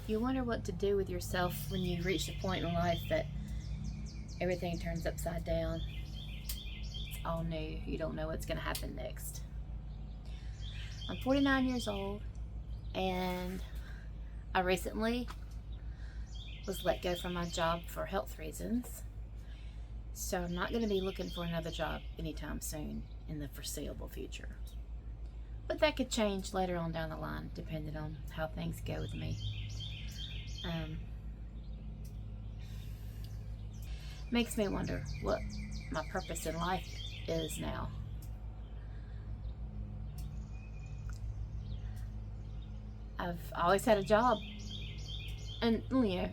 You wonder what to do with yourself when you reach a point in life that everything turns upside down. It's all new. You don't know what's going to happen next. I'm 49 years old, and I recently was let go from my job for health reasons. So I'm not going to be looking for another job anytime soon in the foreseeable future. But that could change later on down the line, depending on how things go with me. Makes me wonder what my purpose in life is now. I've always had a job, and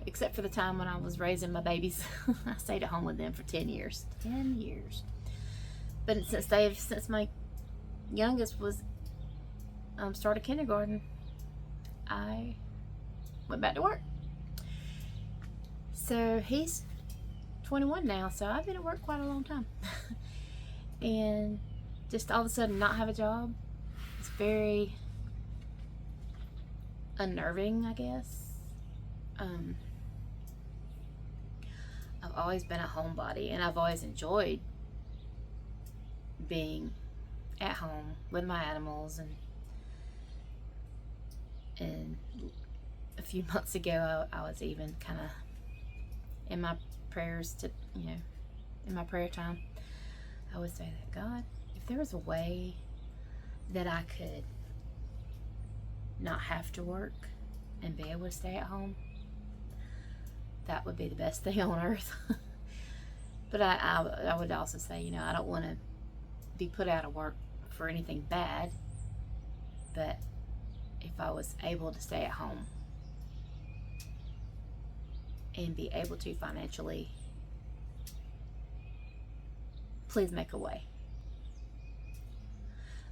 except for the time when I was raising my babies. I stayed at home with them for 10 years. 10 years. But since my youngest was started kindergarten, I went back to work. So he's 21 now, so I've been at work quite a long time. And just all of a sudden not have a job, it's very unnerving, I guess. I've always been a homebody, and I've always enjoyed being at home with my animals, and a few months ago I was even kind of in my prayers to, in my prayer time, I would say that, God, if there was a way that I could not have to work and be able to stay at home, that would be the best thing on earth. But I would also say, I don't want to be put out of work for anything bad, but if I was able to stay at home and be able to financially, please make a way.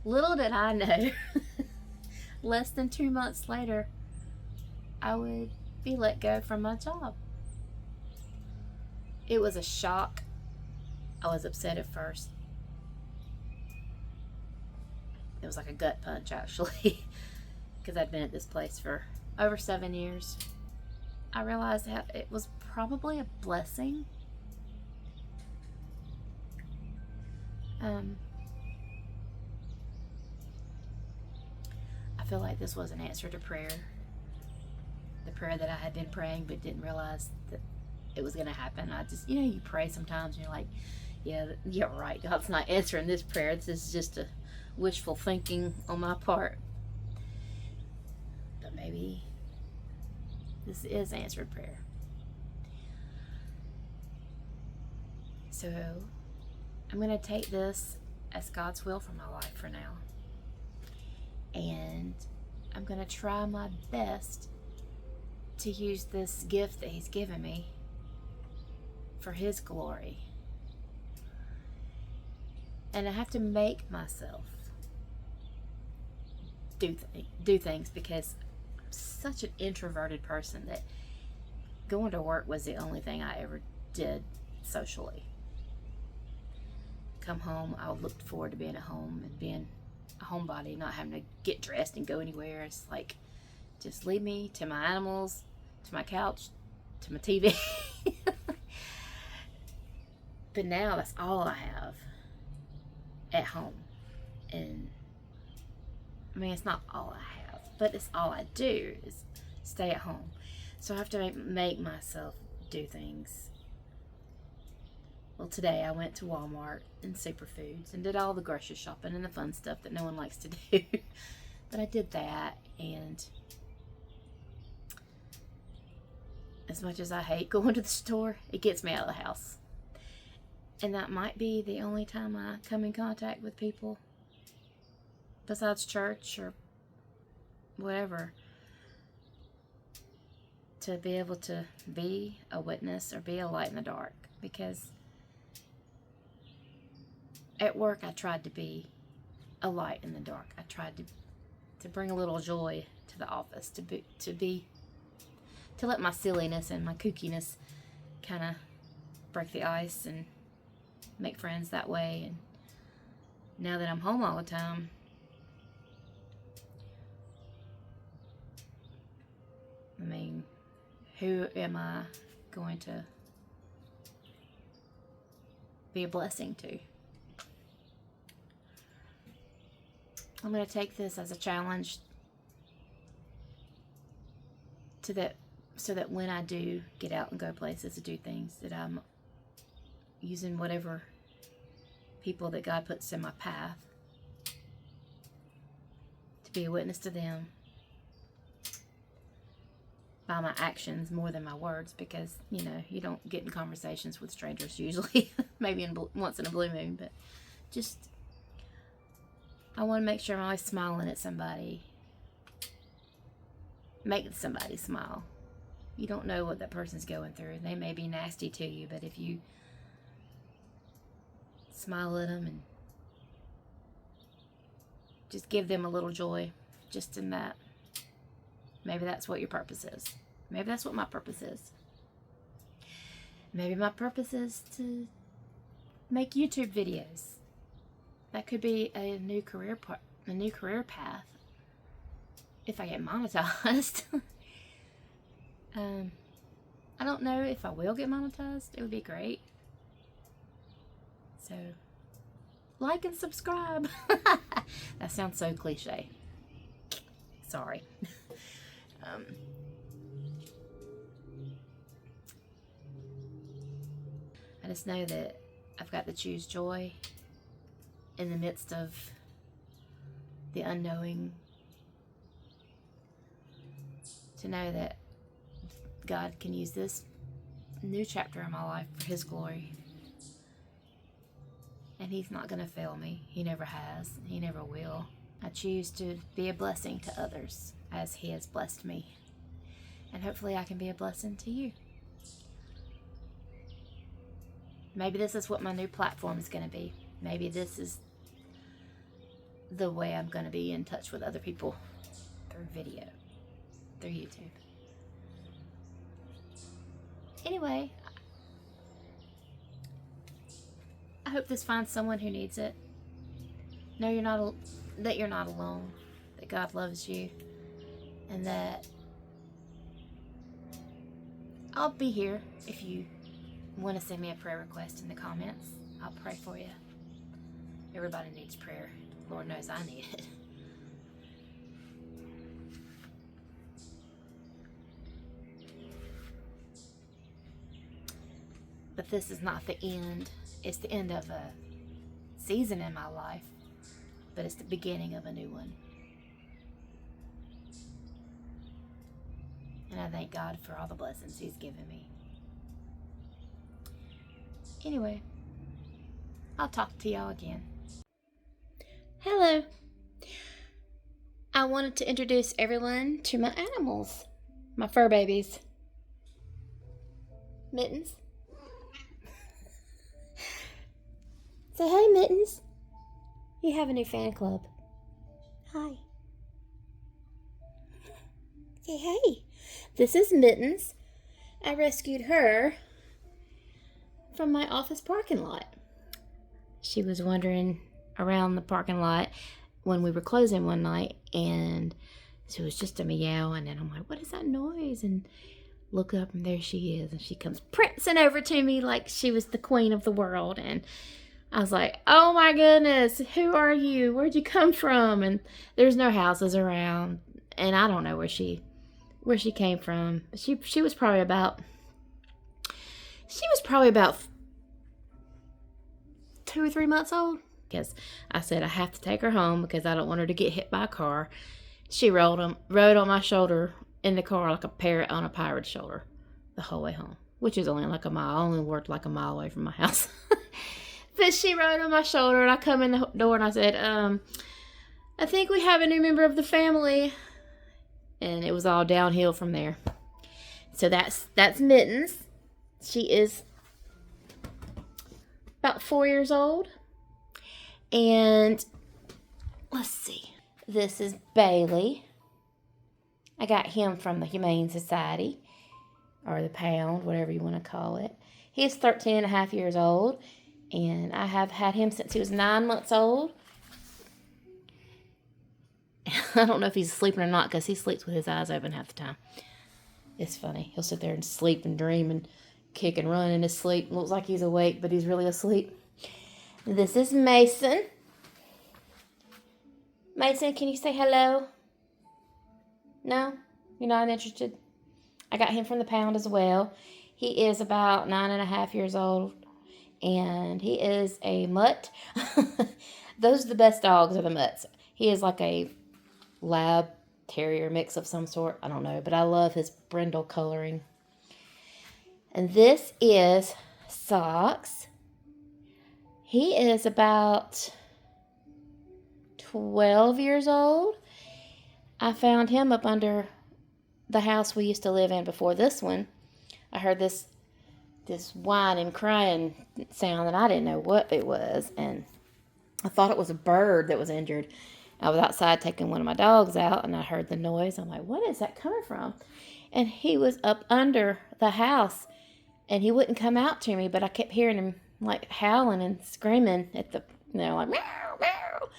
Little did I know, less than 2 months later, I would be let go from my job. It was a shock. I was upset at first. It was like a gut punch, actually, because I'd been at this place for over 7 years. I realized that it was probably a blessing. I feel like this was an answer to prayer. The prayer that I had been praying but didn't realize that it was going to happen. I just, you pray sometimes and you're like, yeah, you're right. God's not answering this prayer. This is just a wishful thinking on my part. But maybe this is answered prayer. So I'm going to take this as God's will for my life for now. And I'm going to try my best to use this gift that He's given me for His glory. And I have to make myself do things, because I'm such an introverted person that going to work was the only thing I ever did socially. Come home, I looked forward to being at home and being a homebody, not having to get dressed and go anywhere. It's like, just leave me to my animals, to my couch, to my TV. But now that's all I have at home. And I mean, it's not all I have, but it's all I do is stay at home. So I have to make myself do things. Well, today I went to Wal-Mart and Superfoods and did all the grocery shopping and the fun stuff that no one likes to do. But I did that, and as much as I hate going to the store, it gets me out of the house. And that might be the only time I come in contact with people besides church or whatever, to be able to be a witness or be a light in the dark. Because at work I tried to be a light in the dark. I tried to bring a little joy to the office, to let my silliness and my kookiness kind of break the ice and make friends that way. And now that I'm home all the time, I mean, Who am I going to be a blessing to? I'm going to take this as a challenge to that, so that when I do get out and go places to do things, that I'm using whatever people that God puts in my path to be a witness to them by my actions more than my words, because, you know, you don't get in conversations with strangers usually. Maybe once in a blue moon, but just, I want to make sure I'm always smiling at somebody, making somebody smile. You don't know what that person's going through. They may be nasty to you, but if you smile at them and just give them a little joy, just in that, maybe that's what your purpose is. Maybe that's what my purpose is. Maybe my purpose is to make YouTube videos. That could be a new career path if I get monetized. I don't know if I will get monetized. It would be great. So, like and subscribe. That sounds so cliche. Sorry. I just know that I've got to choose joy in the midst of the unknowing. To know that God can use this new chapter in my life for His glory. And He's not going to fail me. He never has. He never will. I choose to be a blessing to others as He has blessed me. And hopefully I can be a blessing to you. Maybe this is what my new platform is going to be. Maybe this is the way I'm going to be in touch with other people through video, through YouTube. Anyway, I hope this finds someone who needs it. Know that you're not alone, that God loves you, and that I'll be here if you want to send me a prayer request in the comments. I'll pray for you. Everybody needs prayer. Lord knows I need it. But this is not the end. It's the end of a season in my life, but it's the beginning of a new one. And I thank God for all the blessings He's given me. Anyway, I'll talk to y'all again. Hello. I wanted to introduce everyone to my animals, my fur babies. Mittens. Say hey, Mittens. You have a new fan club. Hi. Say hey. This is Mittens. I rescued her from my office parking lot. She was wandering around the parking lot when we were closing one night, and so it was just a meow, and then I'm like, what is that noise? And look up, and there she is, and she comes prancing over to me like she was the queen of the world. And I was like, oh my goodness, who are you? Where'd you come from? And there's no houses around, and I don't know where she came from. She was probably about 2 or 3 months old. Because I said I have to take her home because I don't want her to get hit by a car. She rode on my shoulder in the car like a parrot on a pirate's shoulder the whole way home, which is only like a mile. I only worked like a mile away from my house. But she rode on my shoulder, and I come in the door and I said, I think we have a new member of the family. And it was all downhill from there. So that's Mittens. She is about 4 years old. And let's see. This is Bailey. I got him from the Humane Society, or the Pound, whatever you want to call it. He's 13 and a half years old, and I have had him since he was 9 months old. I don't know if he's sleeping or not, because he sleeps with his eyes open half the time. It's funny. He'll sit there and sleep and dream and kick and run in his sleep. Looks like he's awake, but he's really asleep. This is Mason. Mason, can you say hello? No? You're not interested? I got him from the pound as well. He is about 9.5 years old, and he is a mutt. Those are the best dogs, are the mutts. He is like a lab terrier mix of some sort. I don't know, but I love his brindle coloring. And this is Socks. He is about 12 years old. I found him up under the house we used to live in before this one. I heard this whining, crying sound, and I didn't know what it was, and I thought it was a bird that was injured. I was outside taking one of my dogs out, and I heard the noise. I'm like, what is that coming from? And he was up under the house, and he wouldn't come out to me, but I kept hearing him like howling and screaming at the, like meow, meow.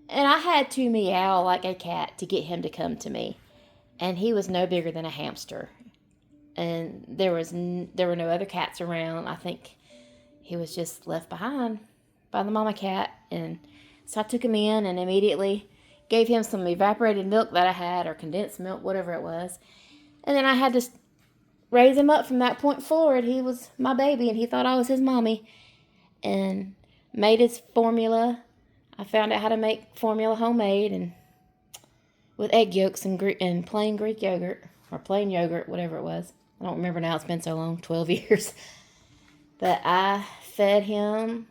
And I had to meow like a cat to get him to come to me. And he was no bigger than a hamster. And there were no other cats around. I think he was just left behind by the mama cat. And so I took him in and immediately gave him some evaporated milk that I had, or condensed milk, whatever it was. And then I had to raise him up from that point forward. He was my baby, and he thought I was his mommy. And made his formula. I found out how to make formula homemade, and with egg yolks and plain Greek yogurt, or plain yogurt, whatever it was. I don't remember now. It's been so long, 12 years. But I fed him.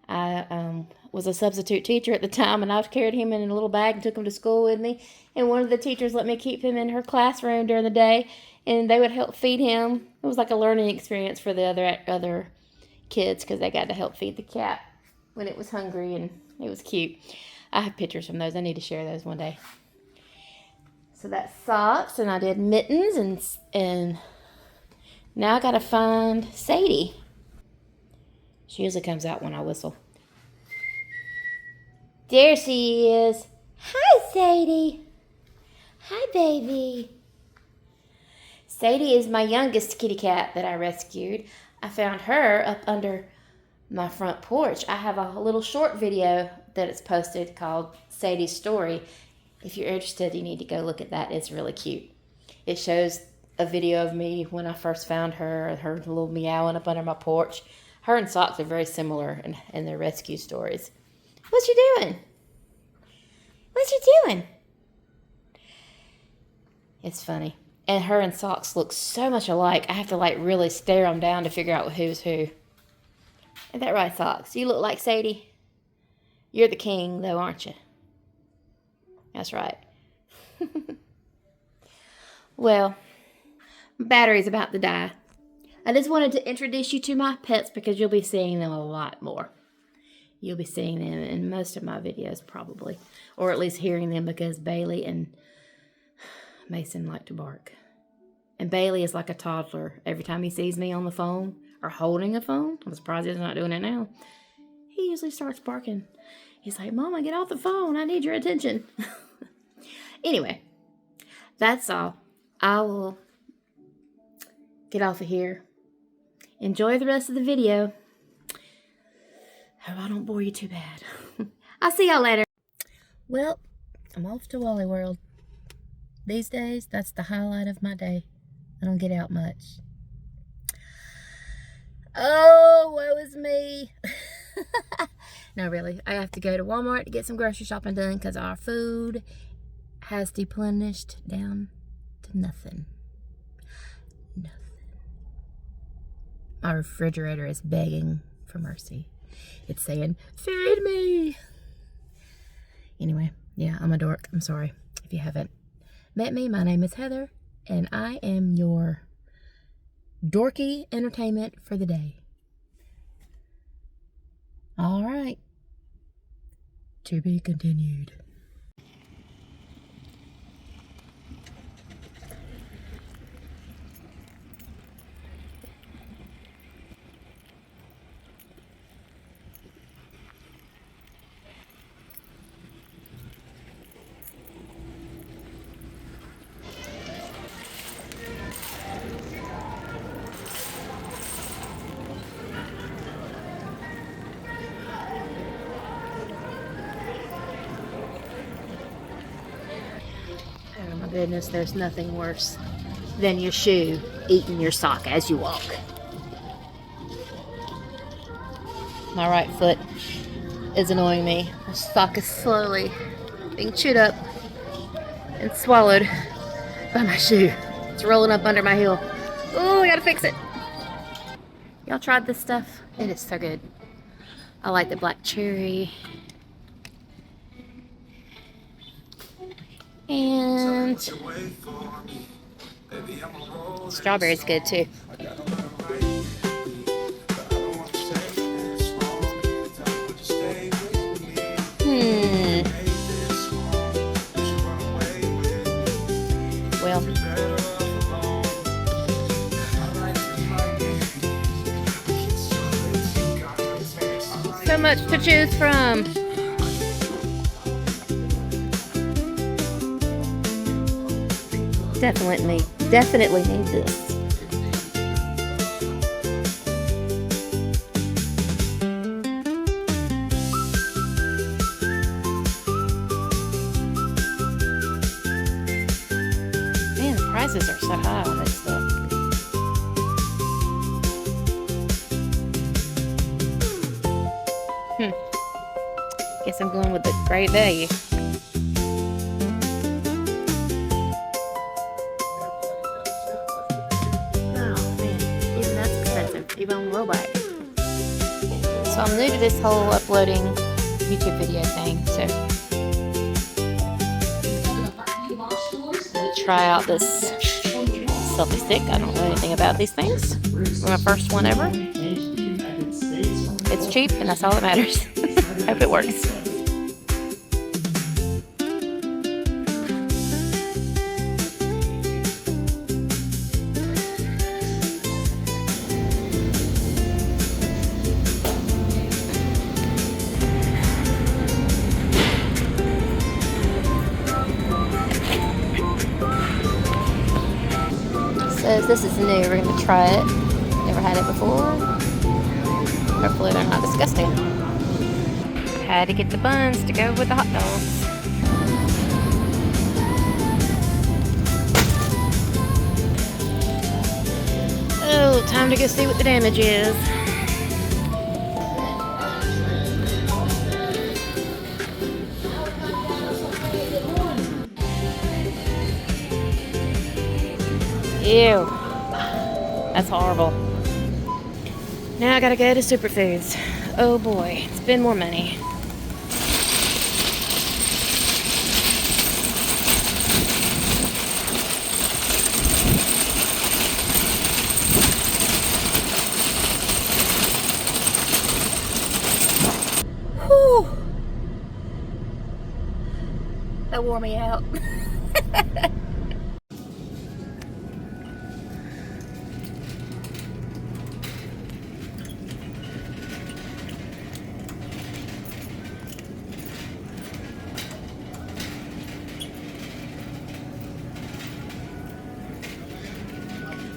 I was a substitute teacher at the time, and I carried him in a little bag and took him to school with me. And one of the teachers let me keep him in her classroom during the day, and they would help feed him. It was like a learning experience for the other kids, because they got to help feed the cat when it was hungry, and it was cute. I have pictures from those. I need to share those one day. So that's Socks, and I did Mittens, and now I got to find Sadie. She usually comes out when I whistle. There she is. Hi, Sadie. Hi, baby. Sadie is my youngest kitty cat that I rescued. I found her up under my front porch. I have a little short video that is posted called Sadie's Story. If you're interested, you need to go look at that. It's really cute. It shows a video of me when I first found her little meowing up under my porch. Her and Socks are very similar in their rescue stories. What you doing? What you doing? It's funny. And her and Socks look so much alike. I have to really stare them down to figure out who's who. Isn't that right, Socks? You look like Sadie. You're the king, though, aren't you? That's right. Well, battery's about to die. I just wanted to introduce you to my pets because you'll be seeing them a lot more. You'll be seeing them in most of my videos probably. Or at least hearing them, because Bailey and Mason like to bark. And Bailey is like a toddler. Every time he sees me on the phone or holding a phone, I'm surprised he's not doing it now, he usually starts barking. He's like, Mama, get off the phone. I need your attention. Anyway, that's all. I will get off of here. Enjoy the rest of the video. Hope I don't bore you too bad. I'll see y'all later. Well, I'm off to Wally World. These days, that's the highlight of my day. I don't get out much. Oh, woe is me. No, really. I have to go to Walmart to get some grocery shopping done because our food has deplenished down to nothing. Nothing. My refrigerator is begging for mercy. It's saying, feed me. Anyway, yeah, I'm a dork. I'm sorry if you haven't met me. My name is Heather, and I am your dorky entertainment for the day. All right. To be continued. goodness, there's nothing worse than your shoe eating your sock as you walk. My right foot is annoying me. My sock is slowly being chewed up and swallowed by my shoe. It's rolling up under my heel. Oh, I gotta fix it. Y'all tried this stuff? It is so good. I like the black cherry. And strawberry's good too. Well, so much to choose from. Definitely need this. Man, the prices are so high on this stuff. Guess I'm going with the great value. Even on Robot. So I'm new to this whole uploading YouTube video thing, so try out this selfie stick. I don't know anything about these things. My first one ever. It's cheap and that's all that matters. Hope it works. Says this is new, we're going to try it. Never had it before. Hopefully they're not disgusting. Had to get the buns to go with the hot dogs. Oh, time to go see what the damage is. Ew. That's horrible. Now I gotta go to Superfoods. Oh boy, spend more money. Whew. That wore me out.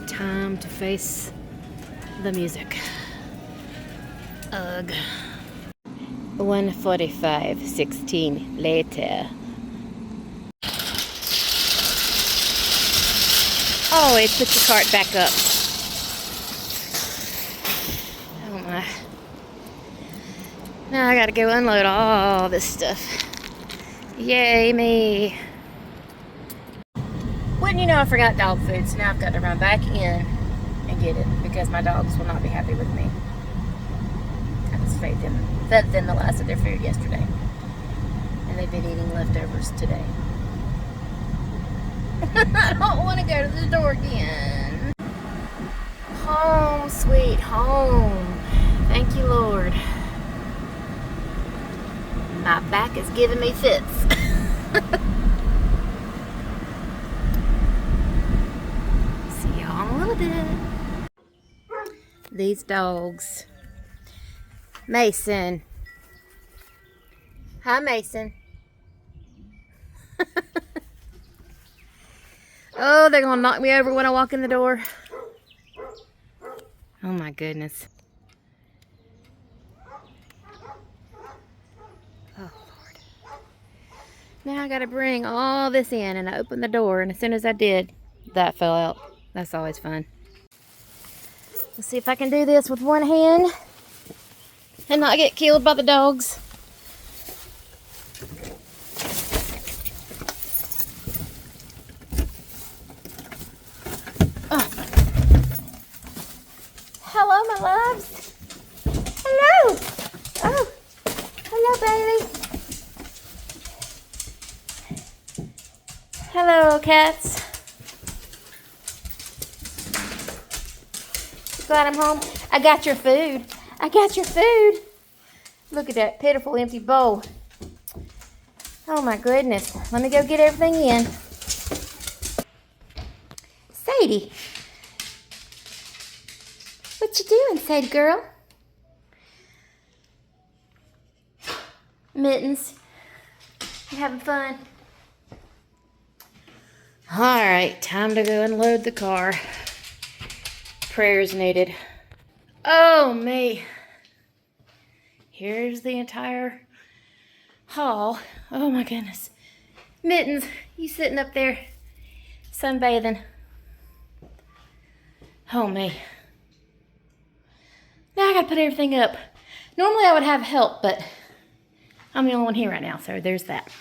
Time to face the music. Ugh. 1:45:16 later. Always put your cart back up. Oh my. Now I gotta go unload all this stuff. Yay me. Wouldn't you know, I forgot dog food, so now I've got to run back in and get it because my dogs will not be happy with me. I just fed them the last of their food yesterday. And they've been eating leftovers today. I don't want to go to the store again. Home, sweet home. Thank you, Lord. My back is giving me fits. Bit. These dogs. Mason. Hi, Mason. Oh, they're gonna knock me over when I walk in the door. Oh my goodness. Oh Lord. Now I gotta bring all this in, and I opened the door, and as soon as I did, that fell out. That's always fun. Let's see if I can do this with one hand and not get killed by the dogs. Oh. Hello, my loves. Hello. Oh, hello, baby. Hello, cats. Glad I'm home. I got your food. I got your food. Look at that pitiful empty bowl. Oh my goodness. Let me go get everything in. Sadie. What you doing, Sadie girl? Mittens. You having fun? Alright, time to go unload the car. Prayers needed. Oh me. Here's the entire haul. Oh my goodness. Mittens, you sitting up there sunbathing. Oh me. Now I gotta put everything up. Normally I would have help, but I'm the only one here right now, so there's that.